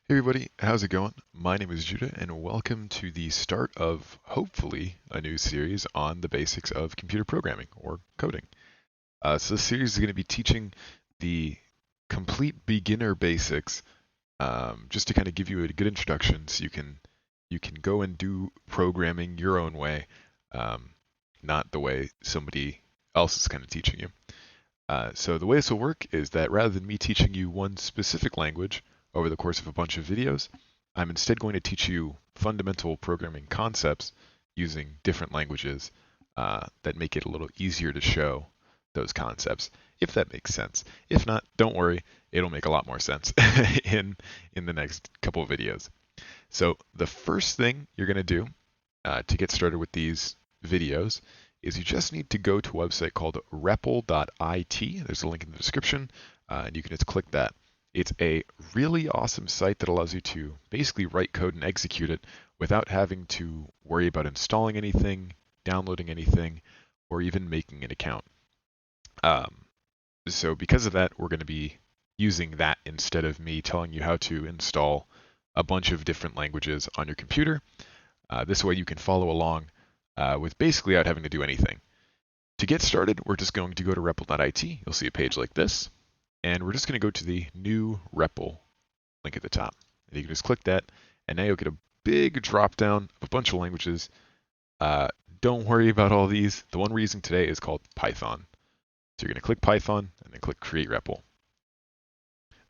Hey everybody, how's it going? My name is Judah, and welcome to the start of, hopefully, a new series on the basics of computer programming, or coding. So this series is going to be teaching the complete beginner basics, just to kind of give you a good introduction so you can go and do programming your own way, um, not the way somebody else is kind of teaching you. So the way this will work is that rather than me teaching you one specific language over the course of a bunch of videos, I'm instead going to teach you fundamental programming concepts using different languages that make it a little easier to show those concepts, if that makes sense. If not, don't worry, it'll make a lot more sense in the next couple of videos. So the first thing you're going to do to get started with these videos is you just need to go to a website called REPL.it. There's a link in the description, and you can just click that. It's a really awesome site that allows you to basically write code and execute it without having to worry about installing anything, downloading anything, or even making an account. So because of that, we're going to be using that instead of me telling you how to install a bunch of different languages on your computer. This way you can follow along with basically without having to do anything. To get started, we're just going to go to REPL.it. You'll see a page like this, and we're just going to go to the new REPL link at the top. And you can just click that, and now you'll get a big drop down of a bunch of languages. Don't worry about all these. The one we're using today is called Python. So you're going to click Python and then click Create REPL.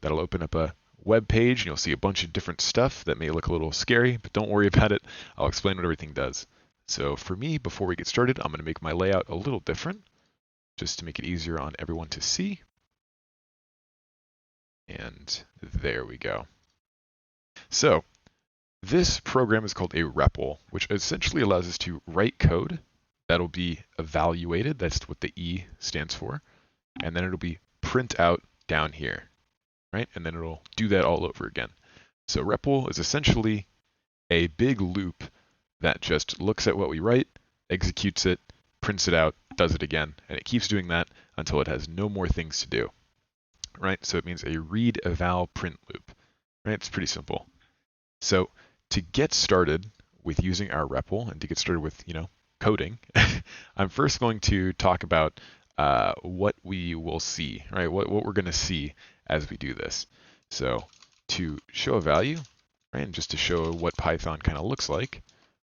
That'll open up a web page, and you'll see a bunch of different stuff that may look a little scary, but don't worry about it. I'll explain what everything does. So for me, before we get started, I'm going to make my layout a little different, just to make it easier on everyone to see. And there we go. So this program is called a REPL, which essentially allows us to write code that'll be evaluated. That's what the E stands for. And then it'll be print out down here, right? And then it'll do that all over again. So REPL is essentially a big loop that just looks at what we write, executes it, prints it out, does it again, and it keeps doing that until it has no more things to do, right? So it means a read, eval, print loop, right? It's pretty simple. So to get started with using our REPL and to get started with, coding, I'm first going to talk about what we will see, right? What we're going to see as we do this. So to show a value, right, and just to show what Python kind of looks like,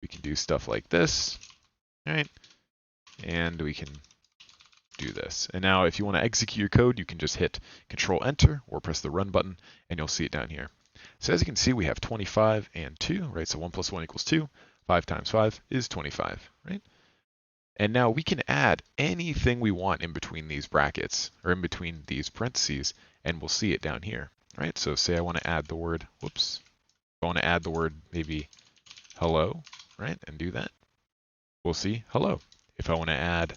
we can do stuff like this, right? And we can do this. And now if you want to execute your code, you can just hit Control Enter or press the Run button, and you'll see it down here. So as you can see, we have 25 and 2, right? So 1 plus 1 equals 2. 5 times 5 is 25, right? And now we can add anything we want in between these brackets, or in between these parentheses, and we'll see it down here, right? So say I want to add the word, I want to add the word maybe hello, right? And do that. We'll see hello. If I want to add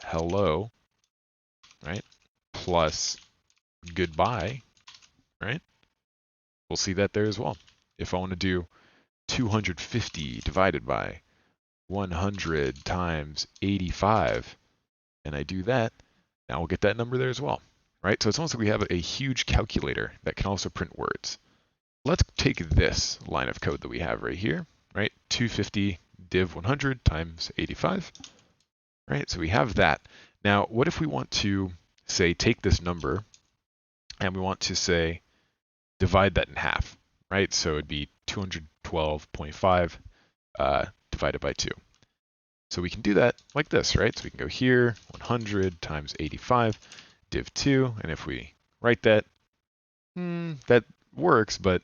hello, right, plus goodbye, right, we'll see that there as well. If I want to do 250 divided by 100 times 85, and I do that, now we'll get that number there as well, right? So it's almost like we have a huge calculator that can also print words. Let's take this line of code that we have right here, right? 250 div 100 times 85, right? So we have that. Now, what if we want to, say, take this number and we want to, say, divide that in half, right? So it'd be 212.5 divided by 2. So we can do that like this, right? So we can go here, 100 times 85, div 2, and if we write that, that works, but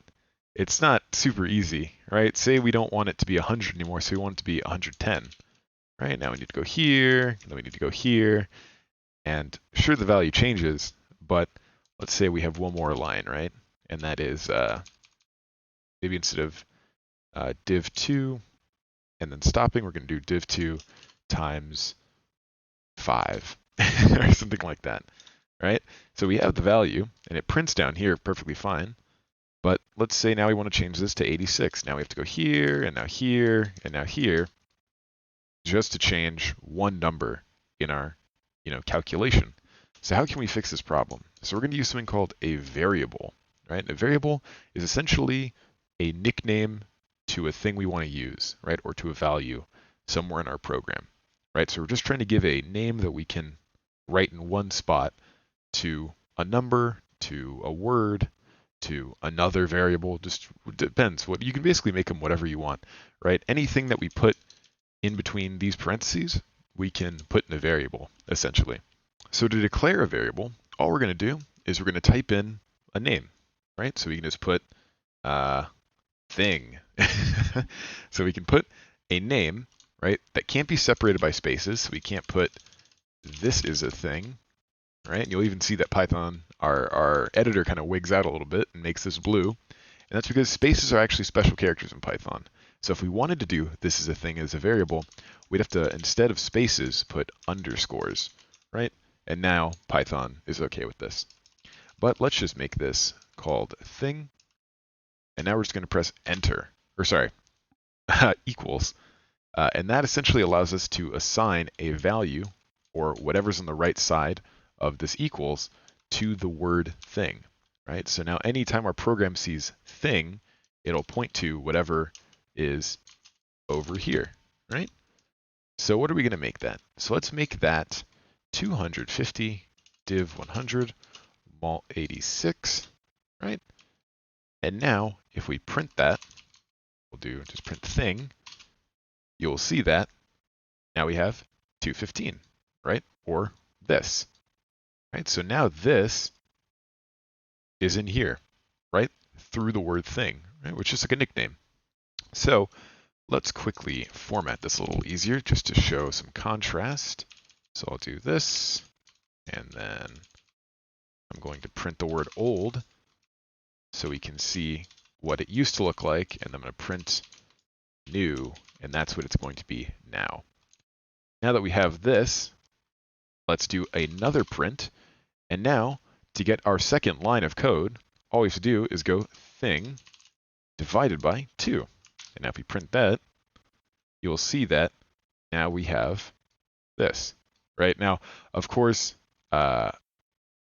it's not super easy, right? Say we don't want it to be 100 anymore, so we want it to be 110, right? Now we need to go here, and then we need to go here, and sure, the value changes, but let's say we have one more line, right? And that is maybe instead of div 2 and then stopping, we're going to do div 2 times 5 or something like that, right? So we have the value, and it prints down here perfectly fine. But let's say now we want to change this to 86. Now we have to go here, and now here, and now here, just to change one number in our, calculation. So how can we fix this problem? So we're going to use something called a variable. right? A variable is essentially a nickname to a thing we want to use, right? Or to a value somewhere in our program, right? So we're just trying to give a name that we can write in one spot to a number, to a word, to another variable. Just depends. What you can basically make them whatever you want, right? Anything that we put in between these parentheses, we can put in a variable, essentially. So to declare a variable, all we're going to do is we're going to type in a name, right? So we can just put thing. So we can put a name, right, that can't be separated by spaces. So we can't put this is a thing, right? And you'll even see that Python, our editor kind of wigs out a little bit and makes this blue. And that's because spaces are actually special characters in Python. So if we wanted to do this is a thing as a variable, we'd have to, instead of spaces, put underscores, right? And now Python is okay with this. But let's just make this called thing. And now we're just going to press enter, or sorry, equals. And that essentially allows us to assign a value, or whatever's on the right side of this equals, to the word thing, right? So now anytime our program sees thing, it'll point to whatever is over here, right? So what are we going to make that? So let's make that 250 div 100 mul 86, right? And now if we print that, we'll do just print thing, you'll see that now we have 215, right? Or this, right? So now this is in here, right? Through the word thing, right? Which is like a nickname. So let's quickly format this a little easier just to show some contrast. So I'll do this, and then I'm going to print the word old so we can see what it used to look like, and I'm going to print new, and that's what it's going to be now. Now that we have this, let's do another print, and now to get our second line of code, all we have to do is go thing divided by 2. And now if we print that, you'll see that now we have this, right? Now, of course,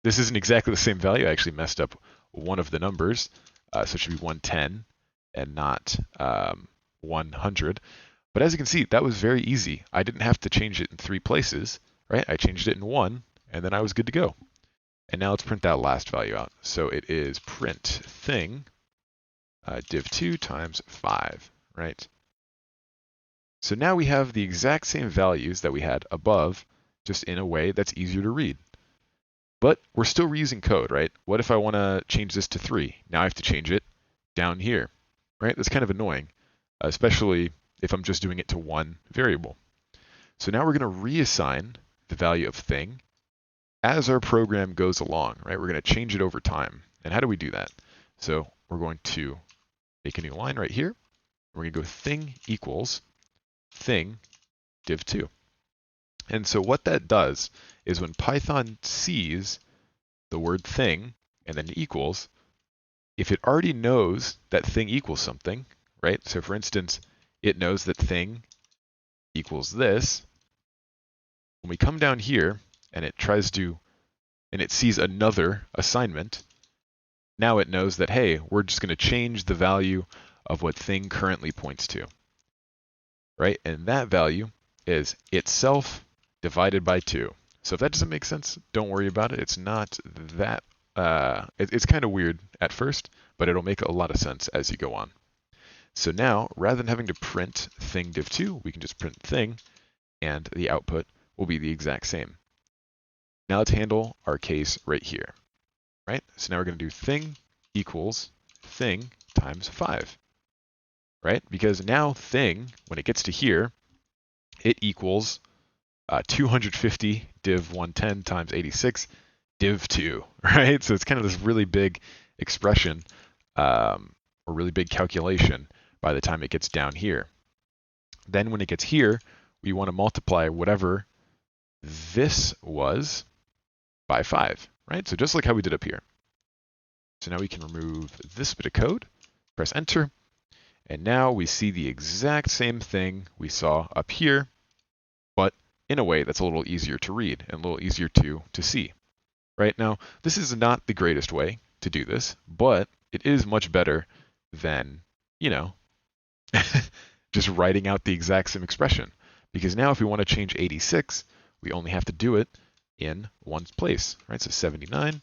this isn't exactly the same value. I actually messed up one of the numbers, so it should be 110 and not 100. But as you can see, that was very easy. I didn't have to change it in 3 places, right? I changed it in 1, and then I was good to go. And now let's print that last value out. So it is print thing div2 times 5, right? So now we have the exact same values that we had above, just in a way that's easier to read. But we're still reusing code, right? What if I want to change this to 3? Now I have to change it down here, right? That's kind of annoying, especially if I'm just doing it to one variable. So now we're going to reassign the value of thing as our program goes along, right? We're going to change it over time. And how do we do that? So we're going to make a new line right here. We're going to go thing equals thing div2. And so what that does is when Python sees the word thing and then equals, if it already knows that thing equals something, right? So for instance, it knows that thing equals this. When we come down here and it tries to, and it sees another assignment, now it knows that, hey, we're just going to change the value of what thing currently points to, right? And that value is itself divided by 2. So if that doesn't make sense, don't worry about it. It's not that, it's kind of weird at first, but it'll make a lot of sense as you go on. So now, rather than having to print thing div2, we can just print thing, and the output will be the exact same. Now let's handle our case right here, right? So now we're going to do thing equals thing times 5, right? Because now thing, when it gets to here, it equals 250 div 110 times 86 div 2, right? So it's kind of this really big expression or really big calculation by the time it gets down here. Then when it gets here, we want to multiply whatever this was by 5, right? So just like how we did up here. So now we can remove this bit of code, press enter, and now we see the exact same thing we saw up here, but in a way that's a little easier to read and a little easier to see. Right now, this is not the greatest way to do this, but it is much better than, you know, just writing out the exact same expression. Because now if we want to change 86, we only have to do it in one place, right? So 79,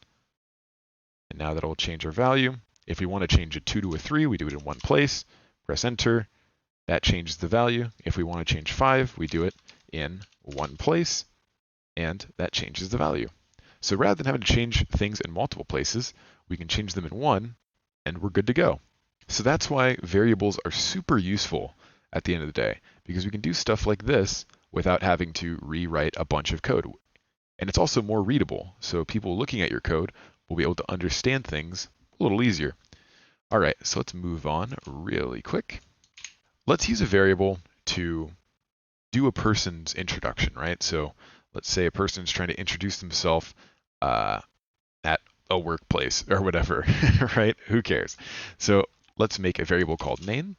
and now that'll change our value. If we want to change a 2 to a 3, we do it in one place, press enter, that changes the value. If we want to change 5, we do it in one place, and that changes the value. So rather than having to change things in multiple places, we can change them in one, and we're good to go. So that's why variables are super useful at the end of the day, because we can do stuff like this without having to rewrite a bunch of code. And it's also more readable, so people looking at your code will be able to understand things a little easier. All right, so let's move on really quick. Let's use a variable to do a person's introduction, right? So let's say a person's trying to introduce themselves at a workplace or whatever, right? Who cares? So let's make a variable called name,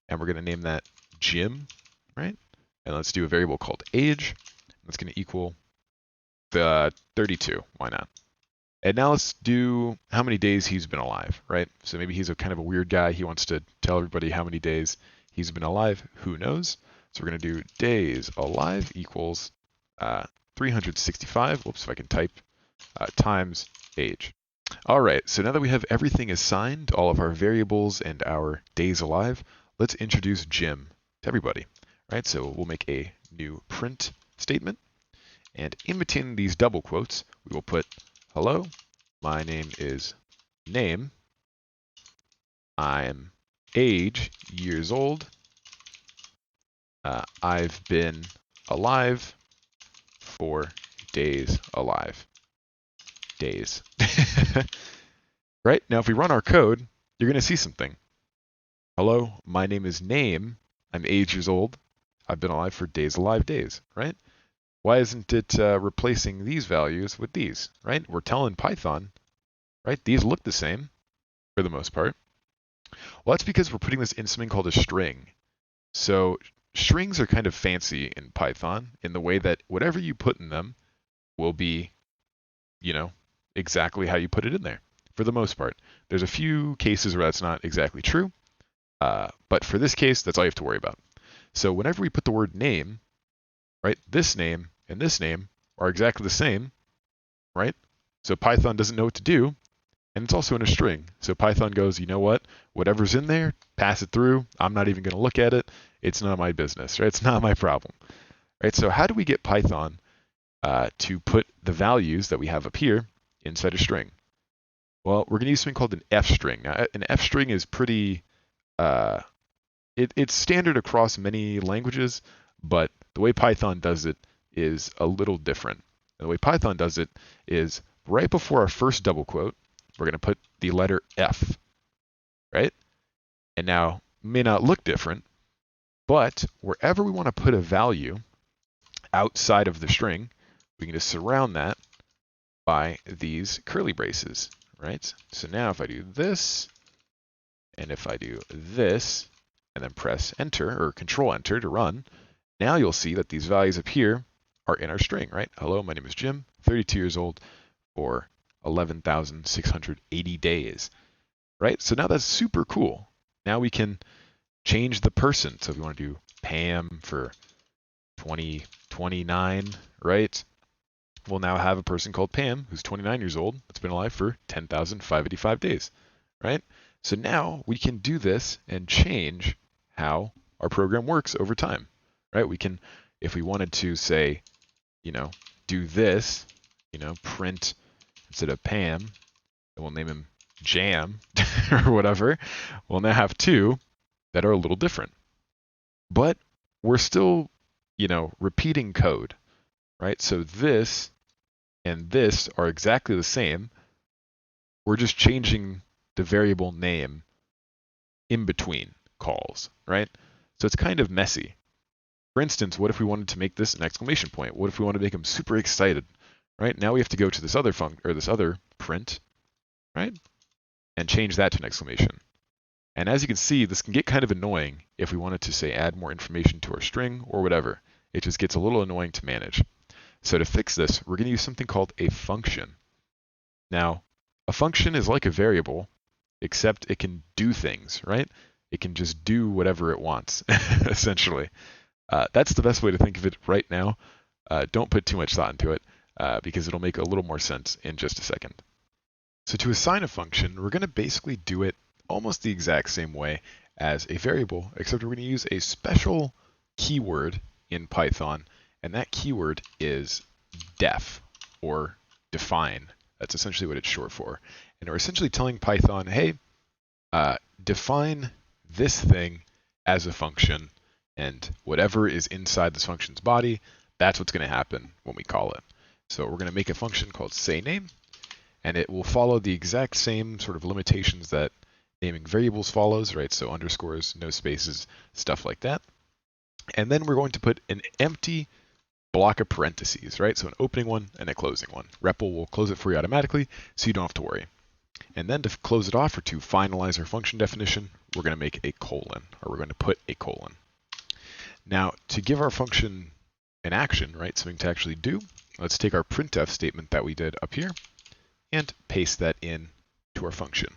and we're going to name that Jim, right? And let's do a variable called age. That's going to equal the 32. Why not? And now let's do how many days he's been alive, right? So maybe he's a kind of a weird guy. He wants to tell everybody how many days he's been alive. Who knows? So we're going to do days alive equals 365. Whoops, if I can type, times age. All right, so now that we have everything assigned, all of our variables and our days alive, let's introduce Jim to everybody, right? So we'll make a new print statement, and in between these double quotes, we will put, hello, my name is name, I'm age, years old, I've been alive for days alive. Days. Right? Now, if we run our code, you're going to see something. Hello, my name is name. I'm 8 years old. I've been alive for days alive days, right? Why isn't it replacing these values with these, right? We're telling Python, right? These look the same for the most part. Well, that's because we're putting this in something called a string. So strings are kind of fancy in Python in the way that whatever you put in them will be, you know, exactly how you put it in there for the most part. There's a few cases where that's not exactly true, but for this case, that's all you have to worry about. So whenever we put the word name, right, this name and this name are exactly the same, right? So Python doesn't know what to do, and it's also in a string. So Python goes, you know what, whatever's in there, pass it through. I'm not even going to look at it. It's none of my business, right? It's not my problem, right? So how do we get Python to put the values that we have up here inside a string? Well, we're going to use something called an f string. Now, an f string is pretty, it's standard across many languages, but the way Python does it is a little different. And the way Python does it is right before our first double quote, we're going to put the letter F, right? And now, it may not look different, but wherever we want to put a value outside of the string, we can just surround that by these curly braces, right? So now if I do this, and if I do this, and then press enter or control enter to run, now you'll see that these values up here are in our string, right? Hello, my name is Jim, 32 years old, for 11,680 days, right? So now that's super cool. Now we can change the person. So if we want to do Pam for 2029, right? We'll now have a person called Pam who's 29 years old that's been alive for 10,585 days, right? So now we can do this and change how our program works over time, right? We can, if we wanted to say, you know, do this, you know, print instead of Pam, and we'll name him Jam or whatever, we'll now have two that are a little different. But we're still, you know, repeating code, right? So this and this are exactly the same. We're just changing the variable name in between calls, right? So it's kind of messy. For instance, what if we wanted to make this an exclamation point? What if we want to make them super excited, right? Now we have to go to this other this other print, right? And change that to an exclamation. And as you can see, this can get kind of annoying if we wanted to say add more information to our string or whatever. It just gets a little annoying to manage. So to fix this, we're going to use something called a function. Now, A function is like a variable, except it can do things, right? It can just do whatever it wants, essentially. That's the best way to think of it right now. Don't put too much thought into it, because it'll make a little more sense in just a second. So to assign a function, we're going to basically do it almost the exact same way as a variable, except we're going to use a special keyword in Python, and that keyword is def, or define. That's essentially what it's short for. And we're essentially telling Python, hey, define this thing as a function, and whatever is inside this function's body, that's what's going to happen when we call it. So we're going to make a function called sayName, and it will follow the exact same sort of limitations that naming variables follows, right? So underscores, no spaces, stuff like that. And then we're going to put an empty block of parentheses, right? So an opening one and a closing one. REPL will close it for you automatically, so you don't have to worry. And then to close it off, or to finalize our function definition, we're going to make a colon, or we're going to put a colon. Now, to give our function an action, right, something to actually do, let's take our printf statement that we did up here and paste that in to our function.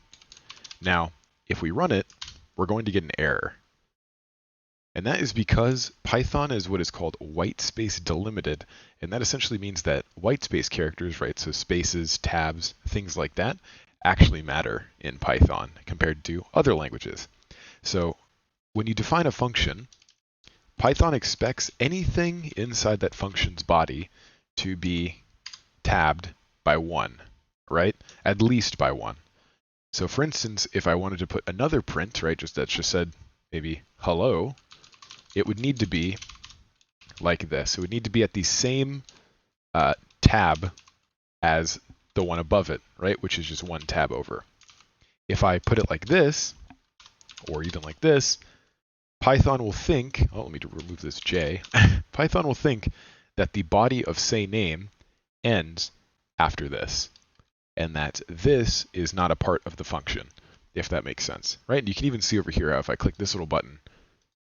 Now, if we run it, we're going to get an error. And that is because Python is what is called white space delimited, and that essentially means that white space characters, right, so spaces, tabs, things like that, actually matter in Python compared to other languages. So when you define a function, Python expects anything inside that function's body to be tabbed by 1, right? At least by 1. So for instance, if I wanted to put another print, right, that just said maybe hello, it would need to be like this. It would need to be at the same tab as the one above it, right, which is just one tab over. If I put it like this, or even like this, Python will think, oh, let me remove this J. Python will think that the body of sayName ends after this, and that this is not a part of the function, if that makes sense, right? And you can even see over here how if I click this little button,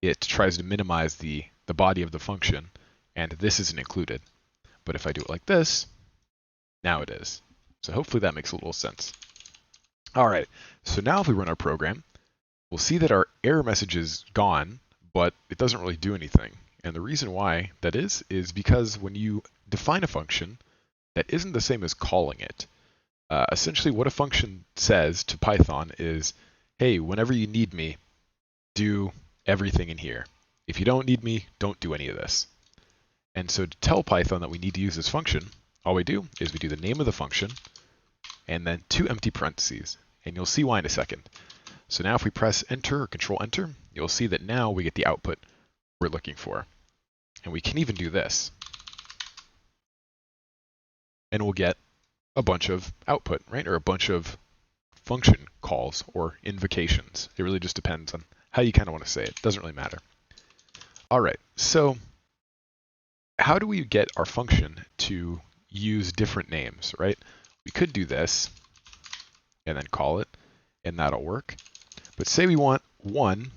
it tries to minimize the body of the function, and this isn't included. But if I do it like this, now it is. So hopefully that makes a little sense. All right, so now if we run our program, we'll see that our error message is gone, but it doesn't really do anything. And the reason why that is because when you define a function that isn't the same as calling it, essentially what a function says to Python is, hey, whenever you need me, do everything in here. If you don't need me, don't do any of this. And so to tell Python that we need to use this function, all we do is we do the name of the function and then 2 empty parentheses. And you'll see why in a second. So now if we press enter or control enter, you'll see that now we get the output we're looking for. And we can even do this. And we'll get a bunch of output, right? Or a bunch of function calls or invocations. It really just depends on how you kind of want to say it. Doesn't really matter. All right, so how do we get our function to use different names, right? We could do this and then call it, and that'll work. But say we want one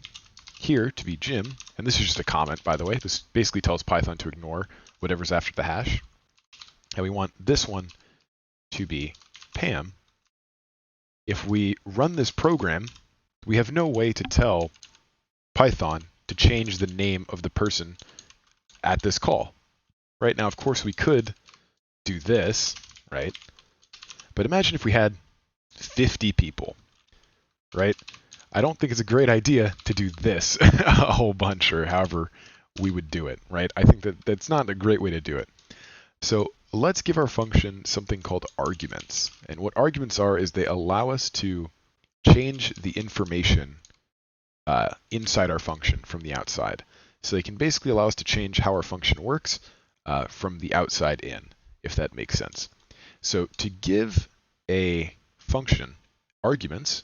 here to be Jim, and this is just a comment, by the way. This basically tells Python to ignore whatever's after the hash. And we want this one to be Pam. If we run this program, we have no way to tell Python to change the name of the person at this call. Right now, of course, we could do this, right? But imagine if we had 50 people, right? I don't think it's a great idea to do this a whole bunch, or however we would do it, right? I think that that's not a great way to do it. So let's give our function something called arguments. And what arguments are is they allow us to change the information inside our function from the outside. So they can basically allow us to change how our function works from the outside in, if that makes sense. So to give a function arguments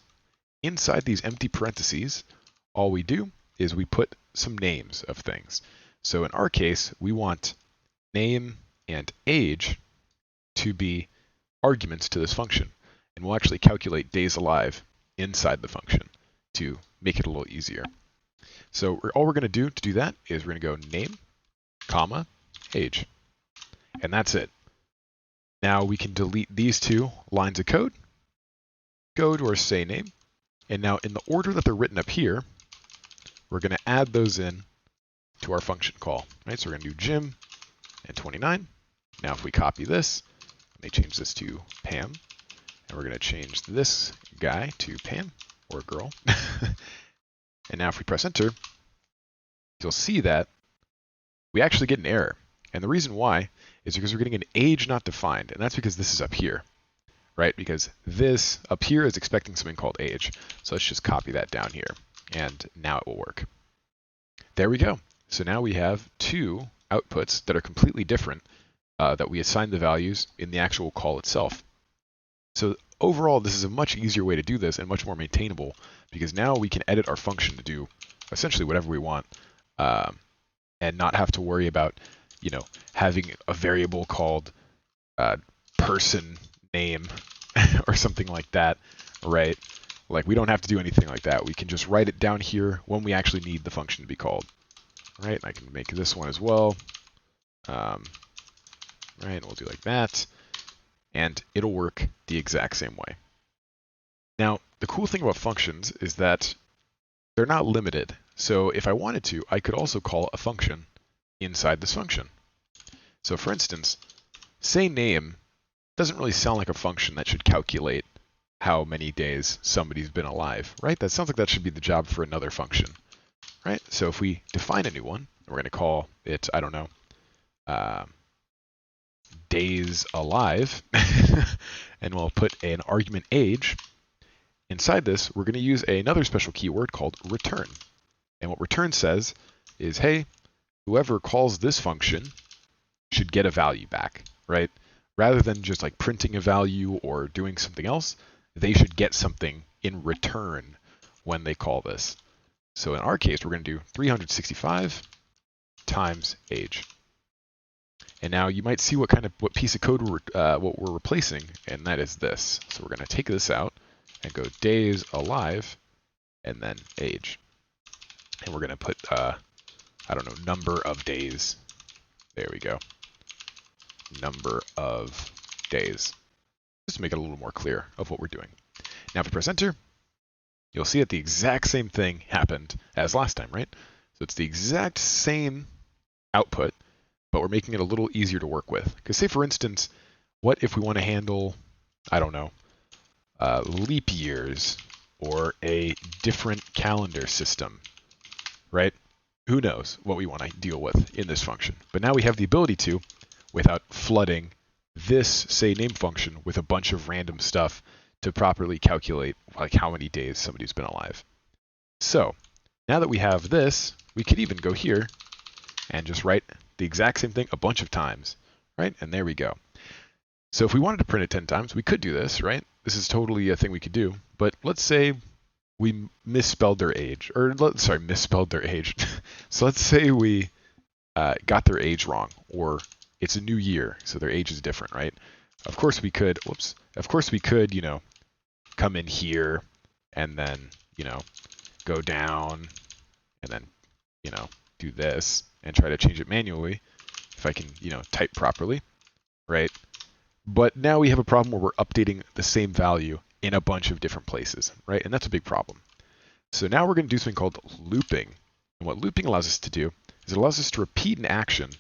inside these empty parentheses, all we do is we put some names of things. So in our case, we want name and age to be arguments to this function. And we'll actually calculate days alive inside the function to make it a little easier. So all we're going to do that is we're going to go name, comma, age. And that's it. Now we can delete these 2 lines of code, go to our say name, and now in the order that they're written up here, we're going to add those in to our function call. Right? So we're going to do Jim and 29. Now if we copy this, let me change this to Pam, and we're going to change this guy to Pam, or girl. And now if we press enter, you'll see that we actually get an error. And the reason why is because we're getting an age not defined, and that's because this is up here, right? Because this up here is expecting something called age. So let's just copy that down here, and now it will work. There we go. So now we have two outputs that are completely different that we assign the values in the actual call itself. So overall, this is a much easier way to do this and much more maintainable, because now we can edit our function to do essentially whatever we want and not have to worry about, you know, having a variable called person name or something like that, right? Like, we don't have to do anything like that. We can just write it down here when we actually need the function to be called, right? And I can make this one as well, right? We'll do like that, and it'll work the exact same way. Now, the cool thing about functions is that they're not limited. So if I wanted to, I could also call a function inside this function. So for instance, say name doesn't really sound like a function that should calculate how many days somebody's been alive, right? That sounds like that should be the job for another function, right? So if we define a new one, we're going to call it, I don't know, days alive, and we'll put an argument age. Inside this, we're going to use another special keyword called return. And what return says is, hey, whoever calls this function should get a value back, right? Rather than just like printing a value or doing something else, they should get something in return when they call this. So in our case, we're going to do 365 times age. And now you might see what piece of code what we're replacing, and that is this. So we're going to take this out and go days alive and then age. And we're going to put, I don't know, number of days. There we go. Number of days. Just to make it a little more clear of what we're doing. Now if we press enter, you'll see that the exact same thing happened as last time, right? So it's the exact same output, but we're making it a little easier to work with. Because say, for instance, what if we want to handle, I don't know, leap years or a different calendar system, right? Who knows what we want to deal with in this function. But now we have the ability to, without flooding this say name function with a bunch of random stuff to properly calculate like how many days somebody's been alive. So now that we have this, we could even go here and just write the exact same thing a bunch of times, right? And there we go. So if we wanted to print it 10 times, we could do this, right? This is totally a thing we could do. But let's say we misspelled their age, misspelled their age. So let's say we got their age wrong, or it's a new year, so their age is different, right? Of course we could, you know, come in here and then, you know, go down and then, you know, do this and try to change it manually if I can, you know, type properly, right? But now we have a problem where we're updating the same value in a bunch of different places, right? And that's a big problem. So now we're going to do something called looping. And what looping allows us to do is it allows us to repeat an action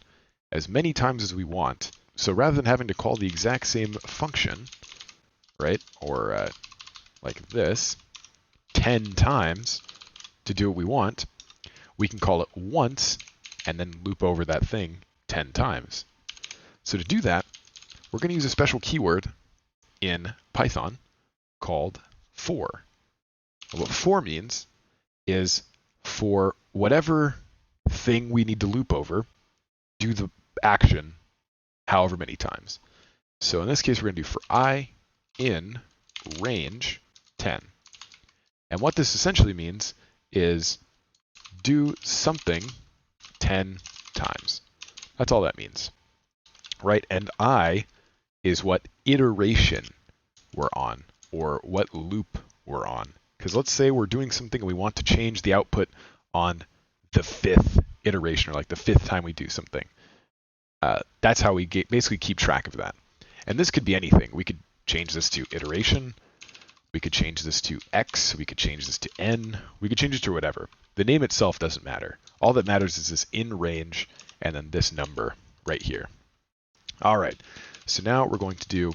as many times as we want. So rather than having to call the exact same function, right, or like this, 10 times to do what we want, we can call it once and then loop over that thing 10 times. So to do that, we're going to use a special keyword in Python called for. And what for means is for whatever thing we need to loop over, do the action however many times. So in this case, we're going to do for I in range 10. And what this essentially means is do something 10 times. That's all that means, right? And I is what iteration we're on, or what loop we're on. Because let's say we're doing something and we want to change the output on the 5th iteration, or like the 5th time we do something. That's how we basically keep track of that. And this could be anything. We could change this to iteration. We could change this to X. We could change this to N. We could change it to whatever. The name itself doesn't matter. All that matters is this in range and then this number right here. All right, so now we're going to do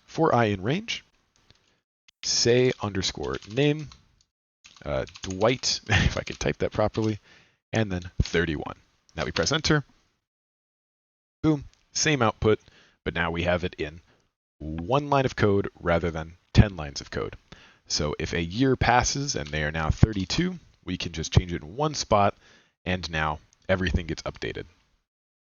for I in range, say underscore name, Dwight, if I can type that properly, and then 31. Now we press enter. Boom, same output, but now we have it in one line of code rather than 10 lines of code. So if a year passes and they are now 32, we can just change it in one spot, and now everything gets updated.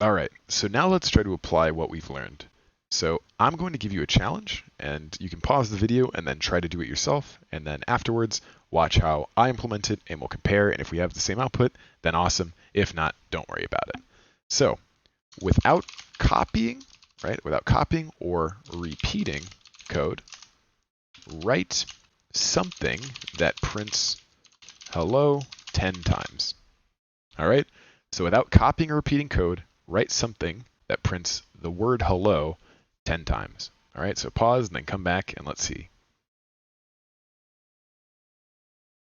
All right, so now let's try to apply what we've learned. So I'm going to give you a challenge, and you can pause the video and then try to do it yourself, and then afterwards watch how I implement it, and we'll compare, and if we have the same output, then awesome. If not, don't worry about it. So without copying, right, without copying or repeating code, write something that prints hello 10 times. All right, so without copying or repeating code, write something that prints the word hello 10 times. All right, so pause and then come back and let's see.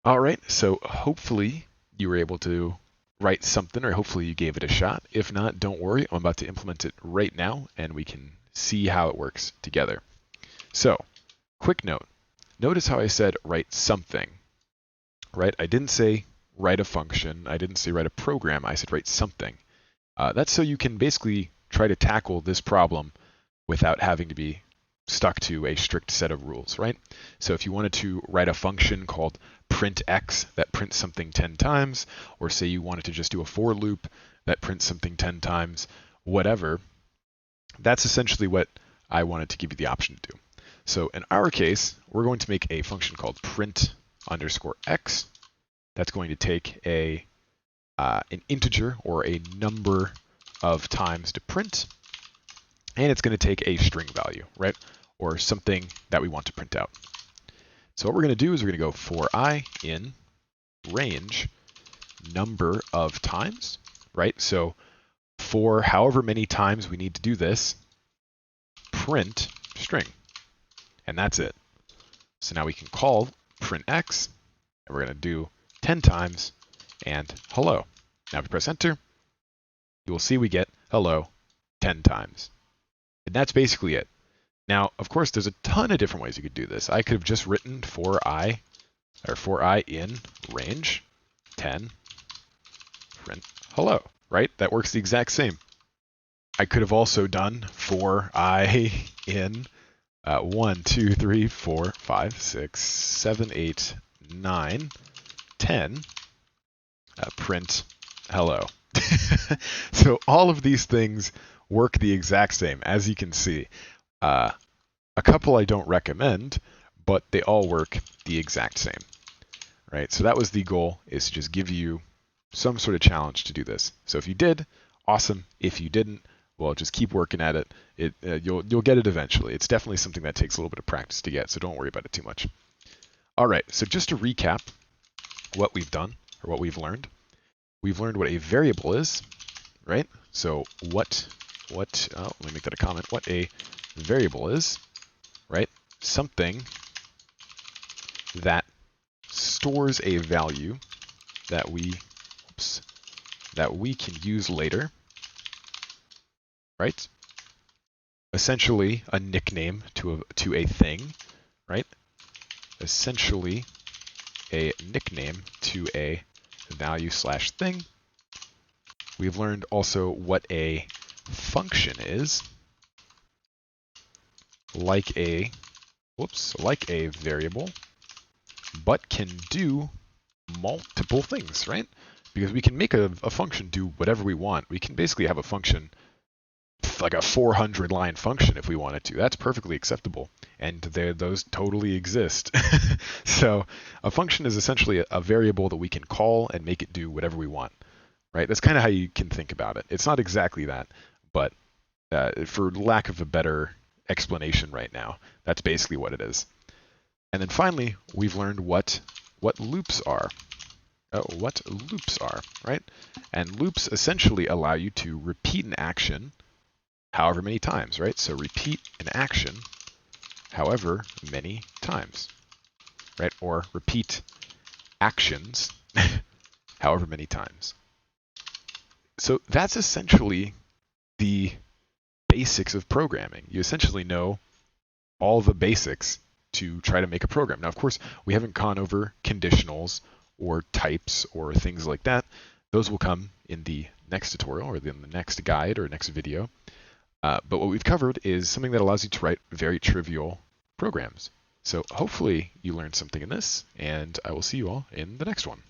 All right, so hopefully you were able to write something, or hopefully you gave it a shot. If not, don't worry, I'm about to implement it right now and we can see how it works together. So, quick note. Notice how I said write something, right? I didn't say write a function. I didn't say write a program. I said write something. That's so you can basically try to tackle this problem without having to be stuck to a strict set of rules, right? So if you wanted to write a function called printx that prints something 10 times, or say you wanted to just do a for loop that prints something 10 times, whatever, that's essentially what I wanted to give you the option to do. So in our case, we're going to make a function called print underscore x that's going to take an integer or a number of times to print, and it's going to take a string value, right? Or something that we want to print out. So what we're going to do is we're going to go for I in range number of times, right? So for however many times we need to do this, print string, and that's it. So now we can call print x, and we're going to do 10 times and hello. Now if we press enter, you will see we get hello 10 times. And that's basically it. Now, of course, there's a ton of different ways you could do this. I could have just written for I in range 10 print hello, right? That works the exact same. I could have also done for I in 1, 2, 3, 4, 5, 6, 7, 8, 9, 10 print hello. So all of these things work the exact same, as you can see. A couple I don't recommend, but they all work the exact same, right? So that was the goal, is to just give you some sort of challenge to do this. So if you did, awesome. If you didn't, well, just keep working at it. You'll get it eventually. It's definitely something that takes a little bit of practice to get, so don't worry about it too much. All right, so just to recap what we've done, or what we've learned. We've learned what a variable is, right? So let me make that a comment. What a variable is, right? Something that stores a value that we can use later, right? Essentially a nickname to a thing, right? Essentially a nickname to a value slash thing. We've learned also what a function is, like a variable, but can do multiple things, right? Because we can make a function do whatever we want. We can basically have a function, like a 400-line function if we wanted to. That's perfectly acceptable, and those totally exist. So a function is essentially a variable that we can call and make it do whatever we want, right? That's kind of how you can think about it. It's not exactly that, but for lack of a better explanation right now, that's basically what it is. And then finally, we've learned what loops are. What loops are, right? And loops essentially allow you to repeat an action however many times, right? So repeat an action however many times. right? Or repeat actions however many times. So that's essentially the basics of programming. You essentially know all the basics to try to make a program. Now, of course, we haven't gone over conditionals or types or things like that. Those will come in the next tutorial or in the next guide or next video. But what we've covered is something that allows you to write very trivial programs. So hopefully you learned something in this, and I will see you all in the next one.